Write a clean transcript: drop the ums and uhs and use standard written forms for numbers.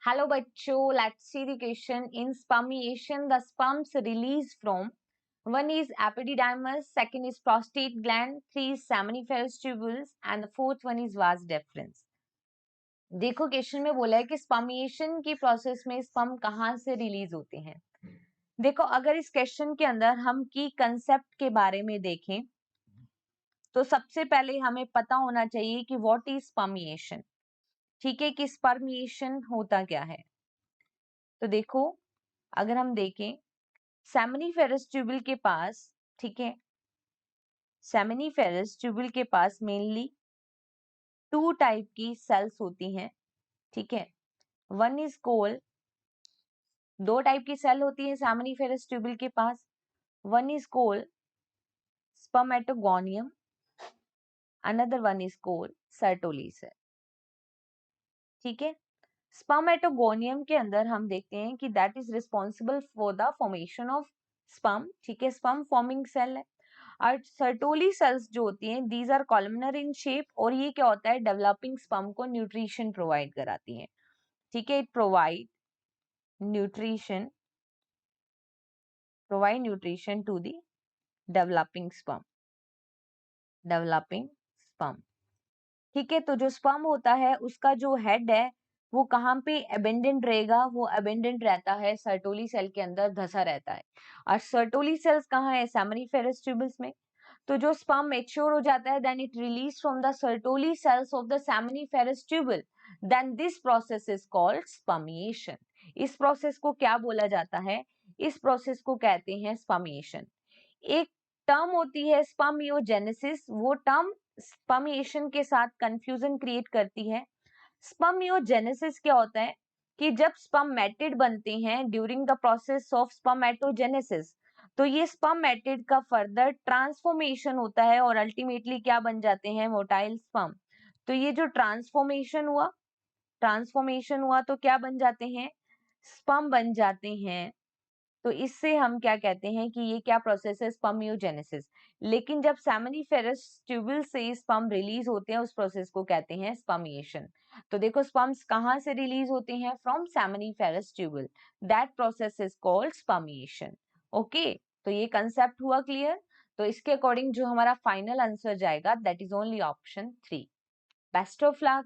Hello बच्चों, let's see the question. In spermiation, the sperms release from one is epididymis, second is prostate gland, three is seminiferous tubules, and the fourth one is vas deferens. देखो question में बोला है कि spermiation की process में sperm कहाँ से release होते हैं. देखो अगर इस क्वेश्चन के अंदर हम की कंसेप्ट के बारे में देखें तो सबसे पहले हमें पता होना चाहिए कि व्हाट इज स्पर्मिएशन. ठीक है, कि स्पर्मिएशन होता क्या है. तो देखो अगर हम देखें सेमिनिफेरस ट्यूबल के पास, ठीक है, सेमिनिफेरस ट्यूबल के पास मेनली टू टाइप की सेल्स होती हैं. ठीक है, वन इज कॉल्ड, दो टाइप की सेल होती है सेमिनिफेरस ट्यूबल के पास. One is called spermatogonium, another one is called Sertoli cell. ठीक है, स्पर्मेटोगोनियम के अंदर हम देखते हैं कि that is responsible for the formation of sperm. ठीक है, स्पर्म फॉर्मिंग सेल है. और सर्टोली सेल्स जो होती हैं these are columnar in shape, और ये क्या होता है, डेवलपिंग स्पर्म को न्यूट्रिशन प्रोवाइड कराती हैं. ठीक है, it provide nutrition to the developing sperm. ठीक है, तो जो स्पर्म होता है उसका जो हेड है वो कहाँ पे एबेंडेंट रहेगा, वो एबेंडेंट रहता है सर्टोली सेल के अंदर, धसा रहता है. और सर्टोली सेल्स कहाँ है, सेमिनिफेरस ट्यूबल्स में. तो जो स्पर्म मैच्योर हो जाता है then it release from the Sertoli cells of the seminiferous tubule, then this process is called spermiation. इस प्रोसेस को क्या बोला जाता है, इस प्रोसेस को कहते हैं स्पर्मिएशन. एक टर्म होती है स्पर्मियोजेनेसिस, वो टर्म स्पर्मिएशन के साथ कंफ्यूजन क्रिएट करती है. स्पर्मियोजेनेसिस क्या होता है कि जब स्पर्मेटिड बनते हैं during the process of spermatogenesis, तो ये स्पर्मेटिड का फर्दर ट्रांसफॉर्मेशन होता है और अल्टीमेटली क्या बन जाते हैं, मोटाइल स्पर्म. तो ये जो ट्रांसफॉर्मेशन हुआ तो क्या बन जाते हैं, स्पर्म बन जाते हैं. तो इससे हम क्या कहते हैं कि ये क्या प्रोसेस है, स्पर्मियोजेनेसिस. लेकिन जब सेमिनिफेरस ट्यूबल से स्पर्म रिलीज होते हैं उस प्रोसेस को कहते हैं स्पर्मिएशन. तो देखो स्पर्म्स कहाँ से रिलीज होते हैं, from seminiferous tubule, that process is called spermiation. Okay, तो ये कंसेप्ट हुआ क्लियर. तो इसके अकॉर्डिंग जो हमारा फाइनल आंसर जाएगा that is only option 3. Best of luck.